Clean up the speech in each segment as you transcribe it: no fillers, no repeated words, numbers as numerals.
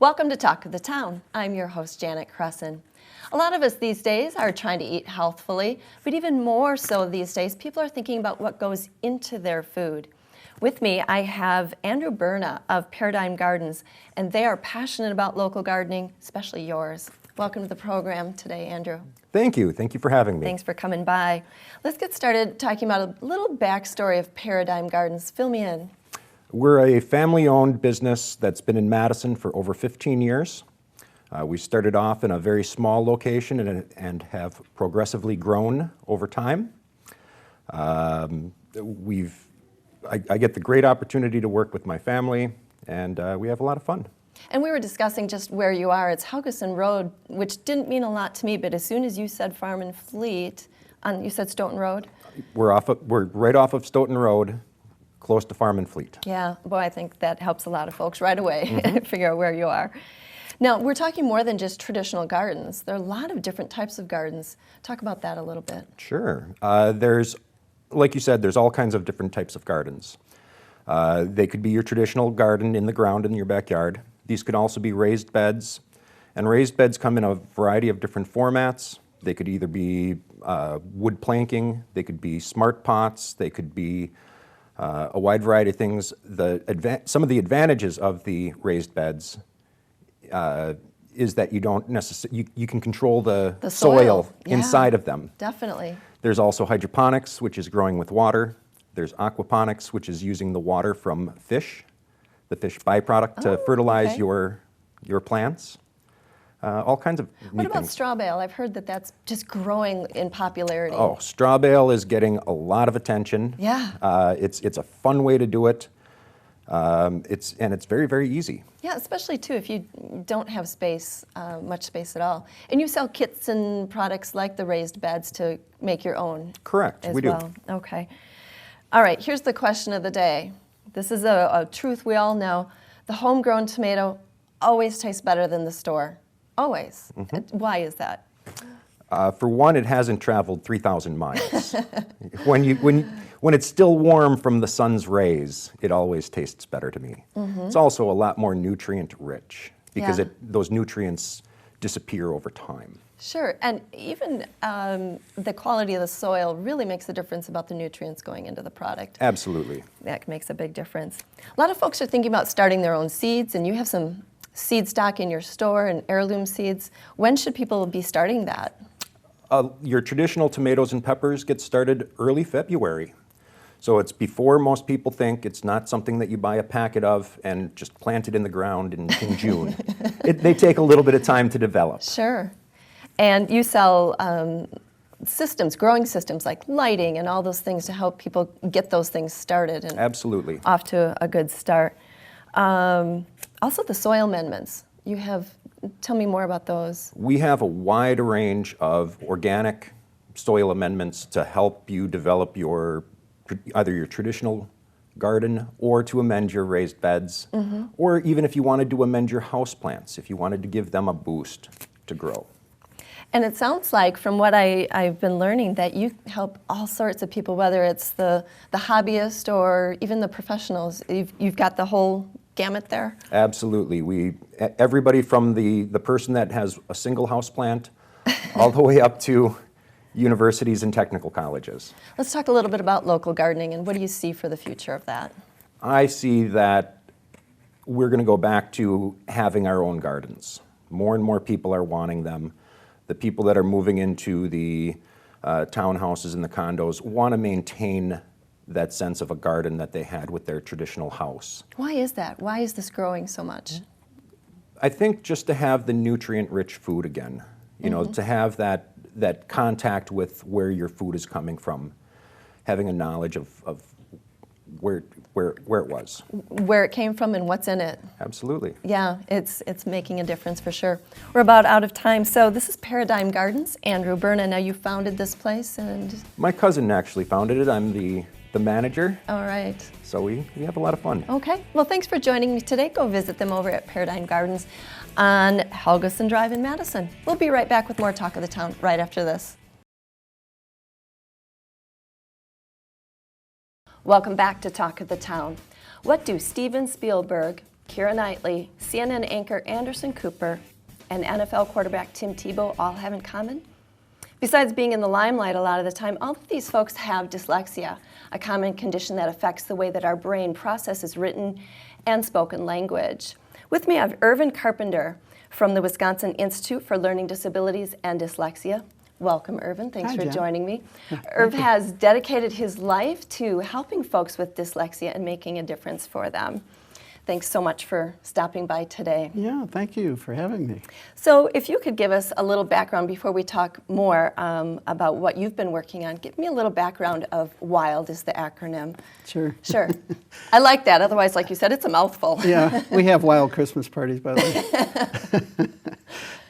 Welcome to Talk of the Town. I'm your host, Janet Cresson. A lot of us these days are trying to eat healthfully, but even more so these days, people are thinking about what goes into their food. With me, I have Andrew Berna of Paradigm Gardens, and they are passionate about local gardening, especially yours. Welcome to the program today, Andrew. Thank you. Thank you for having me. Thanks for coming by. Let's get started talking about a little backstory of Paradigm Gardens. Fill me in. We're a family-owned business that's been in Madison for over 15 years. We started off in a very small location and have progressively grown over time. I get the great opportunity to work with my family, and we have a lot of fun. And we were discussing just where you are. It's Helgeson Road, which didn't mean a lot to me, but as soon as you said Farm and Fleet, you said Stoughton Road? We're right off of Stoughton Road, close to Farm and Fleet. Yeah, boy, I think that helps a lot of folks right away figure out where you are. Now, we're talking more than just traditional gardens. There are a lot of different types of gardens. Talk about that a little bit. Sure. Like you said, there's all kinds of different types of gardens. They could be your traditional garden in the ground in your backyard. These could also be raised beds. And raised beds come in a variety of different formats. They could either be wood planking, they could be smart pots, they could be a wide variety of things. Some of the advantages of the raised beds is that you don't necessarily, you can control the soil inside of them. Definitely. There's also hydroponics, which is growing with water. There's aquaponics, which is using the water from fish, the fish byproduct to fertilize your plants. All kinds of neat What about things. straw bale? I've heard that that's just growing in popularity. Oh, straw bale is getting a lot of attention. Yeah. It's a fun way to do it. It's very, very easy. Yeah, especially too if you don't have space, much space at all. And you sell kits and products like the raised beds to make your own. Correct, as we do. Well. Okay. All right, here's the question of the day. This is a truth we all know. The homegrown tomato always tastes better than the store. Always. Why is that? For one, it hasn't traveled 3,000 miles. When it's still warm from the sun's rays, it always tastes better to me. It's also a lot more nutrient rich because those nutrients disappear over time. Sure, and even the quality of the soil really makes a difference about the nutrients going into the product. Absolutely. That makes a big difference. A lot of folks are thinking about starting their own seeds, and you have some seed stock in your store and heirloom seeds. When should people be starting that? Your traditional tomatoes and peppers get started early February. So it's before most people think. It's not something that you buy a packet of and just plant it in the ground in June. They take a little bit of time to develop. Sure. And you sell systems, growing systems like lighting and all those things to help people get those things started and Absolutely. off to a good start. Also the soil amendments. Tell me more about those. We have a wide range of organic soil amendments to help you develop either your traditional garden or to amend your raised beds, or even if you wanted to amend your houseplants, if you wanted to give them a boost to grow. And it sounds like, from what I've been learning, that you help all sorts of people, whether it's the hobbyist or even the professionals. You've got the whole gamut there? Absolutely. Everybody from the person that has a single house plant all the way up to universities and technical colleges. Let's talk a little bit about local gardening, and what do you see for the future of that? I see that we're going to go back to having our own gardens. More and more people are wanting them. The people that are moving into the townhouses and the condos want to maintain that sense of a garden that they had with their traditional house. Why is that? Why is this growing so much? I think just to have the nutrient-rich food again, to have that contact with where your food is coming from, having a knowledge of where it was. Where it came from and what's in it. Absolutely. Yeah, it's making a difference for sure. We're about out of time. So this is Paradigm Gardens. Andrew Berna, now you founded this place, and My cousin actually founded it. I'm the manager. all right. So we have a lot of fun. Okay, well, thanks for joining me today. Go visit them over at Paradigm Gardens on Helgeson Drive in Madison. We'll be right back with more Talk of the Town right after this. Welcome back to Talk of the Town. What do Steven Spielberg, Keira Knightley, CNN anchor Anderson Cooper, and NFL quarterback Tim Tebow all have in common? Besides being in the limelight a lot of the time, all of these folks have dyslexia, a common condition that affects the way that our brain processes written and spoken language. With me, I have Irvin Carpenter from the Wisconsin Institute for Learning Disabilities and Dyslexia. Welcome, Irvin. Thanks for joining me. Irv has dedicated his life to helping folks with dyslexia and making a difference for them. Thanks so much for stopping by today. Yeah, thank you for having me. So if you could give us a little background before we talk more about what you've been working on. Give me a little background of WILD is the acronym. Sure. Sure. I like that. Otherwise, like you said, it's a mouthful. Yeah, we have wild Christmas parties, by the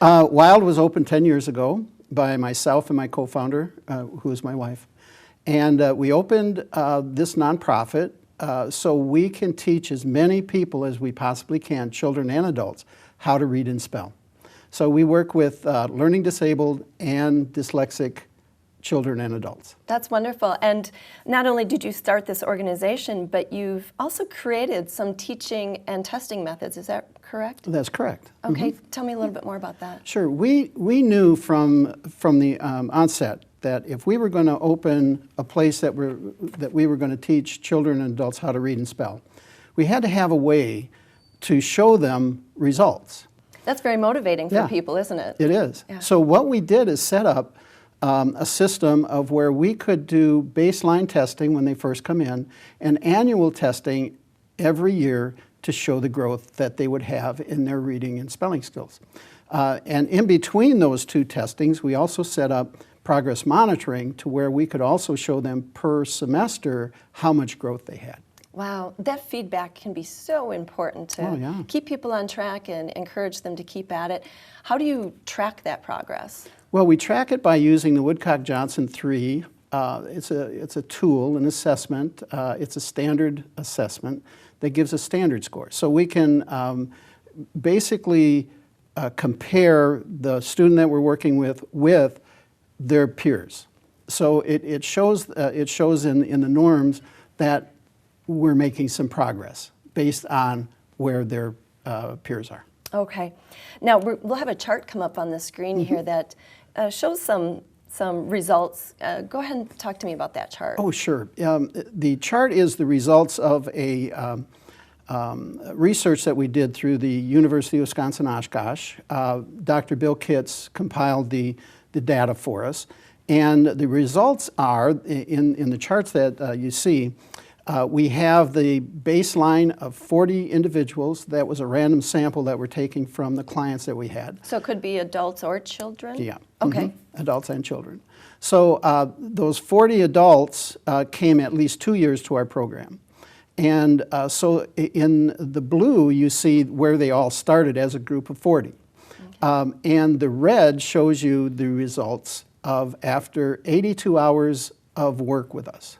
way. WILD was opened 10 years ago by myself and my co-founder, who is my wife. And we opened this nonprofit so we can teach as many people as we possibly can, children and adults, how to read and spell. So we work with learning disabled and dyslexic children and adults. That's wonderful. And not only did you start this organization, but you've also created some teaching and testing methods. Is that correct? That's correct. Okay, Tell me a little bit more about that. Sure. We knew from the onset that if we were going to open a place that we were going to teach children and adults how to read and spell, we had to have a way to show them results. That's very motivating for people, isn't it? It is. Yeah. So what we did is set up a system of where we could do baseline testing when they first come in and annual testing every year to show the growth that they would have in their reading and spelling skills. And in between those two testings, we also set up progress monitoring to where we could also show them per semester how much growth they had. Wow, that feedback can be so important to keep people on track and encourage them to keep at it. How do you track that progress? Well, we track it by using the Woodcock-Johnson 3. It's a tool, an assessment. It's a standard assessment that gives a standard score. So we can basically compare the student that we're working with their peers. So it shows in the norms that we're making some progress based on where their peers are. Okay. Now, we'll have a chart come up on the screen here that shows some results. Go ahead and talk to me about that chart. Oh, sure. The chart is the results of a research that we did through the University of Wisconsin-Oshkosh. Dr. Bill Kitts compiled the data for us. And the results are, in the charts that you see, we have the baseline of 40 individuals. That was a random sample that we're taking from the clients that we had. So it could be adults or children? Yeah. Okay. Adults and children. So those 40 adults came at least 2 years to our program. And so in the blue, you see where they all started as a group of 40. Okay. And the red shows you the results of after 82 hours of work with us.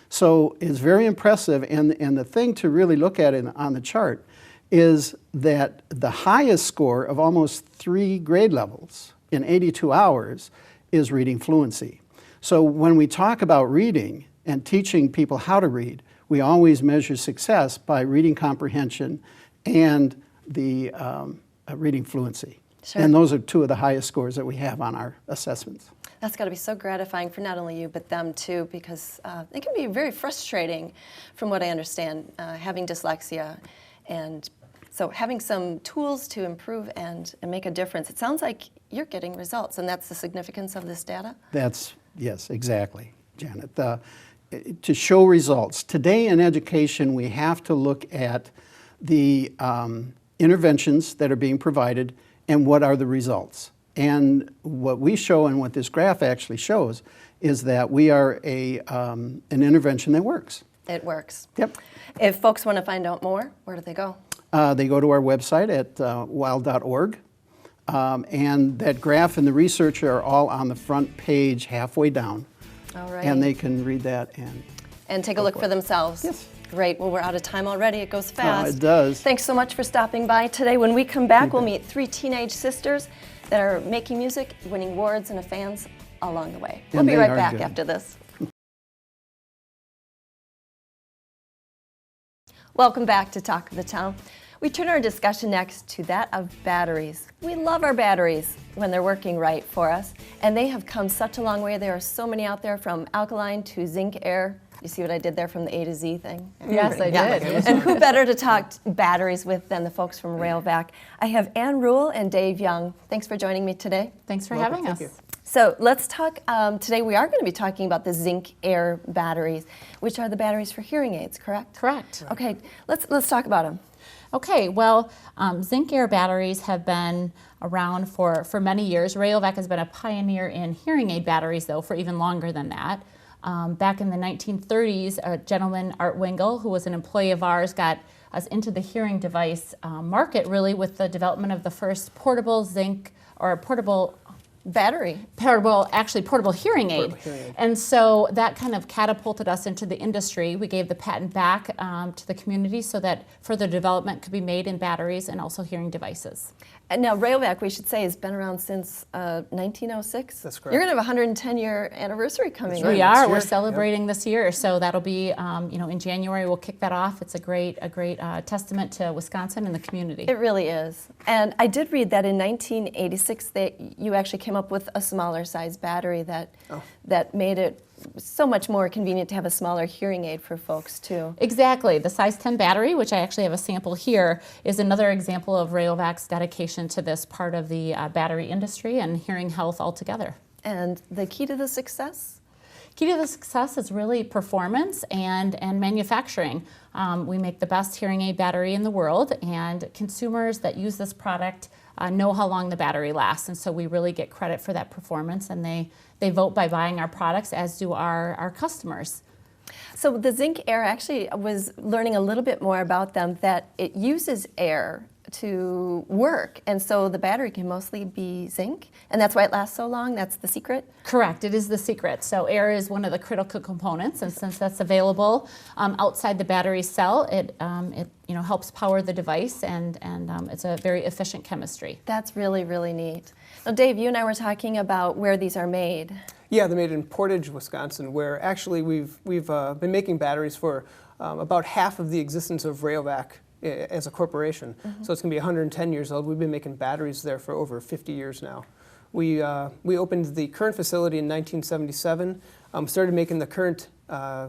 So it's very impressive, and the thing to really look at on the chart is that the highest score of almost 3 grade levels in 82 hours is reading fluency. So when we talk about reading and teaching people how to read, we always measure success by reading comprehension and the reading fluency. Sure. And those are 2 of the highest scores that we have on our assessments. That's got to be so gratifying for not only you, but them too, because it can be very frustrating, from what I understand, having dyslexia. And so having some tools to improve and make a difference. It sounds like you're getting results, and that's the significance of this data? Yes, exactly, Janet. To show results. Today in education, we have to look at the interventions that are being provided and what are the results. And what we show and what this graph actually shows is that we are an intervention that works. It works. Yep. If folks want to find out more, where do they go? They go to our website at wild.org. And that graph and the research are all on the front page halfway down. All right. And they can read that and take a look for themselves. Yes. Great. Well, we're out of time already. It goes fast. It does. Thanks so much for stopping by today. When we come back, we'll meet 3 teenage sisters that are making music, winning awards, and fans along the way. We'll be right back after this. Welcome back to Talk of the Town. We turn our discussion next to that of batteries. We love our batteries when they're working right for us, and they have come such a long way. There are so many out there, from alkaline to zinc air. You see what I did there from the A to Z thing? Yes, I did. And who better to talk batteries with than the folks from Railvac? I have Ann Rule and Dave Young. Thanks for joining me today. Thanks for having us. So let's talk, today we are going to be talking about the zinc air batteries, which are the batteries for hearing aids, correct? Correct. Okay, let's talk about them. Okay, well, zinc air batteries have been around for many years. Rayovac has been a pioneer in hearing aid batteries, though, for even longer than that. Back in the 1930s, a gentleman, Art Wingle, who was an employee of ours, got us into the hearing device market, really, with the development of the first portable zinc, or portable portable hearing aid. And so that kind of catapulted us into the industry. We gave the patent back to the community so that further development could be made in batteries and also hearing devices. And now Railvac, we should say, has been around since 1906. That's correct. You're going to have a 110-year anniversary coming up. We are. We're celebrating this year, so that'll be, in January we'll kick that off. It's a great testament to Wisconsin and the community. It really is. And I did read that in 1986 that you actually came up with a smaller size battery that made it so much more convenient to have a smaller hearing aid for folks too. Exactly. The size 10 battery, which I actually have a sample here, is another example of Rayovac's dedication to this part of the battery industry and hearing health altogether. And the key to the success? Key to the success is really performance and manufacturing. We make the best hearing aid battery in the world, and consumers that use this product know how long the battery lasts, and so we really get credit for that performance, and they vote by buying our products, as do our customers. So the zinc air, actually, I was learning a little bit more about them, that it uses air to work, and so the battery can mostly be zinc, and that's why it lasts so long. That's the secret? Correct, it is the secret. So air is one of the critical components, and since that's available outside the battery cell, it helps power the device, and it's a very efficient chemistry. That's really, really neat. Now, Dave, you and I were talking about where these are made. Yeah, they're made in Portage, Wisconsin, where actually we've been making batteries for about half of the existence of Rayovac as a corporation. So it's going to be 110 years old. We've been making batteries there for over 50 years now. We opened the current facility in 1977, started making the current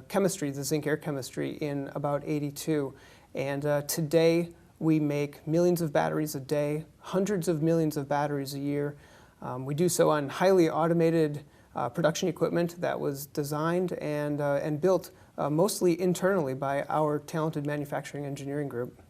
chemistry, the zinc air chemistry, in about 82. And today we make millions of batteries a day, hundreds of millions of batteries a year. We do so on highly automated production equipment that was designed and built mostly internally by our talented manufacturing engineering group.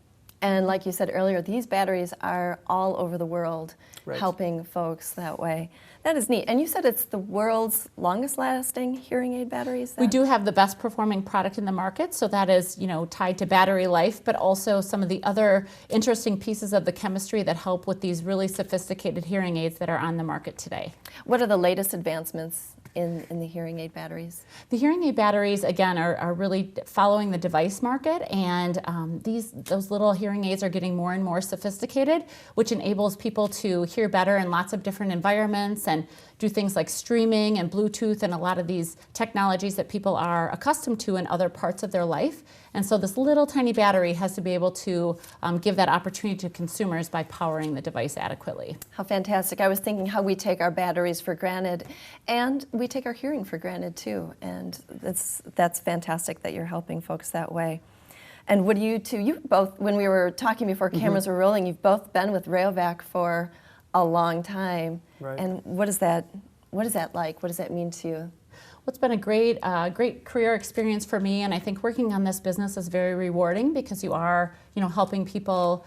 And like you said earlier, these batteries are all over the world, Right. helping folks that way. That is neat. And you said it's the world's longest lasting hearing aid batteries? We do have the best performing product in the market, so that is, tied to battery life, but also some of the other interesting pieces of the chemistry that help with these really sophisticated hearing aids that are on the market today. What are the latest advancements in the hearing aid batteries? The hearing aid batteries, again, are really following the device market, and those little hearing aids are getting more and more sophisticated, which enables people to hear better in lots of different environments and do things like streaming and Bluetooth and a lot of these technologies that people are accustomed to in other parts of their life. And so this little tiny battery has to be able to give that opportunity to consumers by powering the device adequately. How fantastic. I was thinking how we take our batteries for granted, and we take our hearing for granted too. And that's fantastic that you're helping folks that way. And what do you two, you both, when we were talking before cameras were rolling, you've both been with Rayovac for a long time. Right. And what is that like? What does that mean to you? Well, it's been a great career experience for me, and I think working on this business is very rewarding because you are, helping people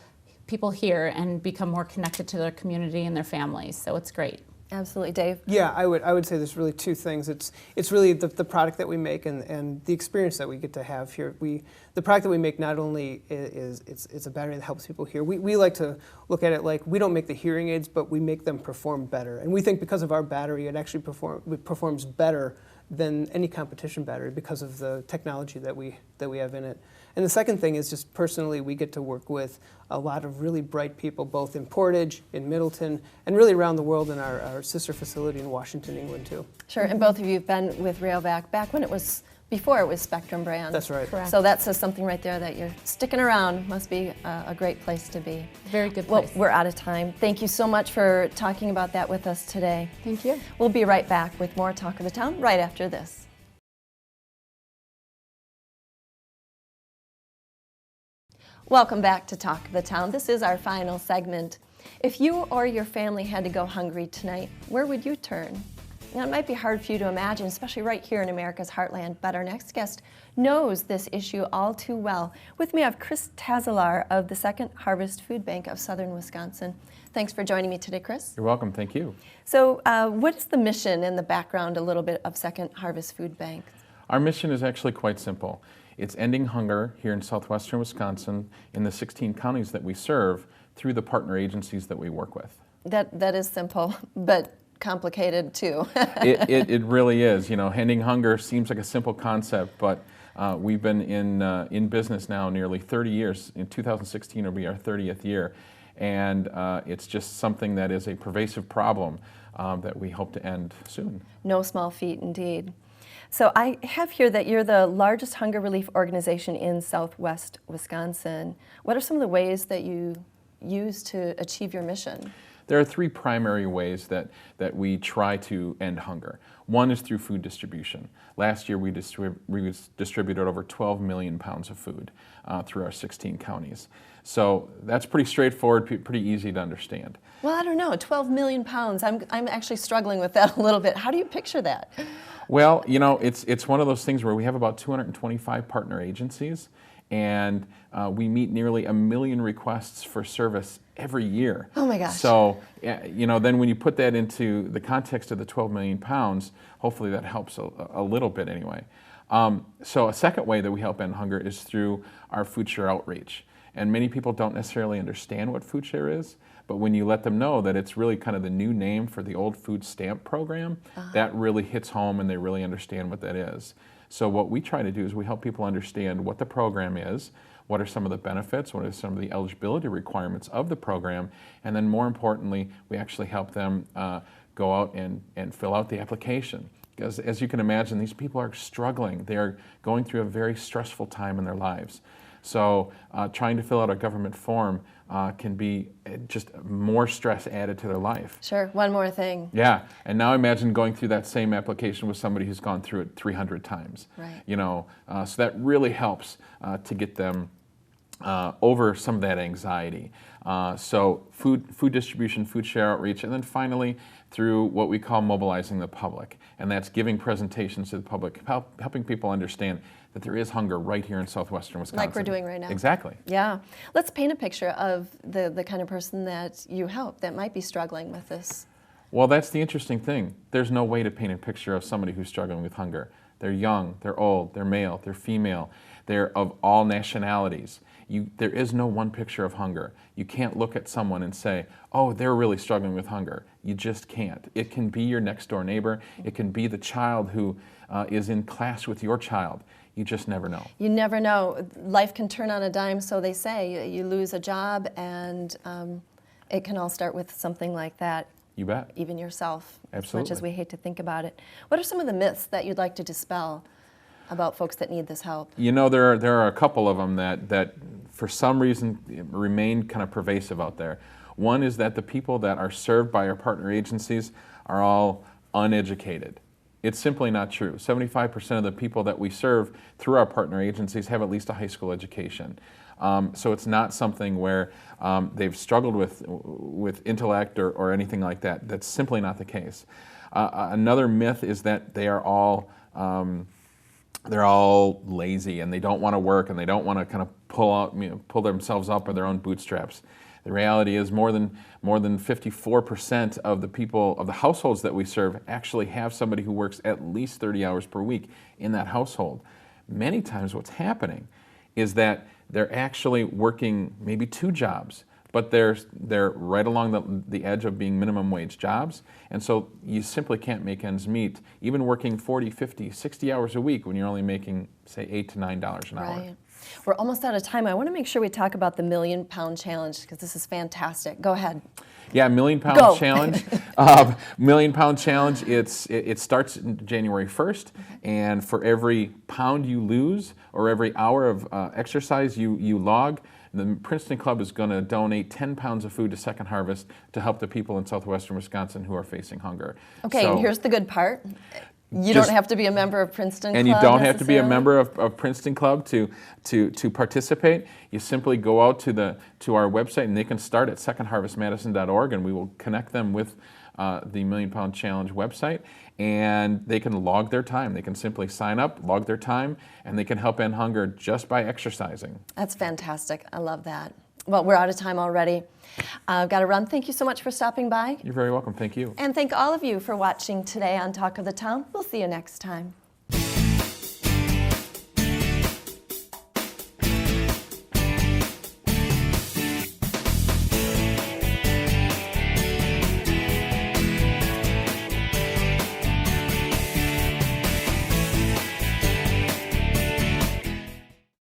hear and become more connected to their community and their families. So it's great. Absolutely, Dave. Yeah, I would say there's really two things. It's really the product that we make and the experience that we get to have here. The product that we make not only it's a battery that helps people hear. We like to look at it like we don't make the hearing aids, but we make them perform better. And we think because of our battery, it actually performs better than any competition battery because of the technology that we have in it. And the second thing is just personally, we get to work with a lot of really bright people, both in Portage, in Middleton, and really around the world in our sister facility in Washington, England, too. Sure, and both of you have been with Rayovac back when it was before it was Spectrum Brands. That's right. Correct. So that says something right there that you're sticking around. Must be a great place to be. Very good Well, place. we're out of time. Thank you so much for talking about that with us today. Thank you. We'll be right back with more Talk of the Town right after this. Welcome back to Talk of the Town. This is our final segment. If you or your family had to go hungry tonight, where would you turn? Now, it might be hard for you to imagine, especially right here in America's heartland, but our next guest knows this issue all too well. With me, I have Chris Tazalar of the Second Harvest Food Bank of Southern Wisconsin. Thanks for joining me today, Chris. You're welcome. Thank you. So, what is the mission and the background a little bit of Second Harvest Food Bank? Our mission is actually quite simple. It's ending hunger here in southwestern Wisconsin in the 16 counties that we serve through the partner agencies that we work with. That is simple, but complicated too. It really is. You know, ending hunger seems like a simple concept, but we've been in business now nearly 30 years. In 2016 will be our 30th year, and it's just something that is a pervasive problem that we hope to end soon. No small feat indeed. So I have here that you're the largest hunger relief organization in southwest Wisconsin. What are some of the ways that you use to achieve your mission? There are three primary ways that we try to end hunger. One is through food distribution. Last year we distributed over 12 million pounds of food through our 16 counties. So that's pretty straightforward, pretty easy to understand. Well, I don't know, 12 million pounds. I'm actually struggling with that a little bit. How do you picture that? Well, you know, it's one of those things where we have about 225 partner agencies, and we meet nearly 1 million requests for service every year. Oh my gosh. So, you know, then when you put that into the context of the 12 million pounds, hopefully that helps a little bit anyway. So a second way that we help end hunger is through our food share outreach. And many people don't necessarily understand what food share is, but when you let them know that it's really kind of the new name for the old food stamp program, that really hits home and they really understand what that is. So what we try to do is we help people understand what the program is, what are some of the benefits, what are some of the eligibility requirements of the program, and then more importantly, we actually help them go out and fill out the application. Because as you can imagine, these people are struggling. They are going through a very stressful time in their lives. So trying to fill out a government form can be just more stress added to their life. Sure, one more thing. Yeah, and now imagine going through that same application with somebody who's gone through it 300 times. Right. You know, so that really helps to get them over some of that anxiety. So food distribution, food share outreach, and then finally through what we call mobilizing the public, and that's giving presentations to the public, helping people understand that there is hunger right here in southwestern Wisconsin. Like we're doing right now. Exactly. Yeah. Let's paint a picture of the kind of person that you help that might be struggling with this. Well, that's the interesting thing. There's no way to paint a picture of somebody who's struggling with hunger. They're young, they're old, they're male, they're female, they're of all nationalities. There is no one picture of hunger. You can't look at someone and say, oh, they're really struggling with hunger. You just can't. It can be your next door neighbor. It can be the child who is in class with your child. You just never know. You never know. Life can turn on a dime, so they say. You lose a job, and it can all start with something like that. You bet. Even yourself, Absolutely. as much as we hate to think about it. What are some of the myths that you'd like to dispel about folks that need this help? You know, there are a couple of them that for some reason remain kind of pervasive out there. One is that the people that are served by our partner agencies are all uneducated. It's simply not true. 75% of the people that we serve through our partner agencies have at least a high school education. So it's not something where they've struggled with intellect or anything like that. That's simply not the case. Another myth is that they're all lazy and they don't want to work and they don't want to kind of pull themselves up by their own bootstraps. The reality is more than 54% of the people, of the households that we serve, actually have somebody who works at least 30 hours per week in that household. Many times what's happening is that they're actually working maybe 2 jobs, but they're right along the edge of being minimum wage jobs, and so you simply can't make ends meet, even working 40, 50, 60 hours a week when you're only making, say, $8 to $9 an hour. Right. We're almost out of time. I want to make sure we talk about the Million Pound Challenge because this is fantastic. Go ahead. Yeah, Million Pound Go. Challenge. Million Pound Challenge. It starts January 1st, and for every pound you lose or every hour of exercise you log, the Princeton Club is going to donate 10 pounds of food to Second Harvest to help the people in southwestern Wisconsin who are facing hunger. Okay, So, and here's the good part. You Just- don't have to be a member of Princeton and Club you don't have to be a necessarily. member of Princeton Club to participate. You simply go out to our website, and they can start at secondharvestmadison.org, and we will connect them with the Million Pound Challenge website, and they can log their time. They can simply sign up, log their time, and they can help end hunger just by exercising. That's fantastic. I love that. Well, we're out of time already. I've got to run. Thank you so much for stopping by. You're very welcome. Thank you. And thank all of you for watching today on Talk of the Town. We'll see you next time.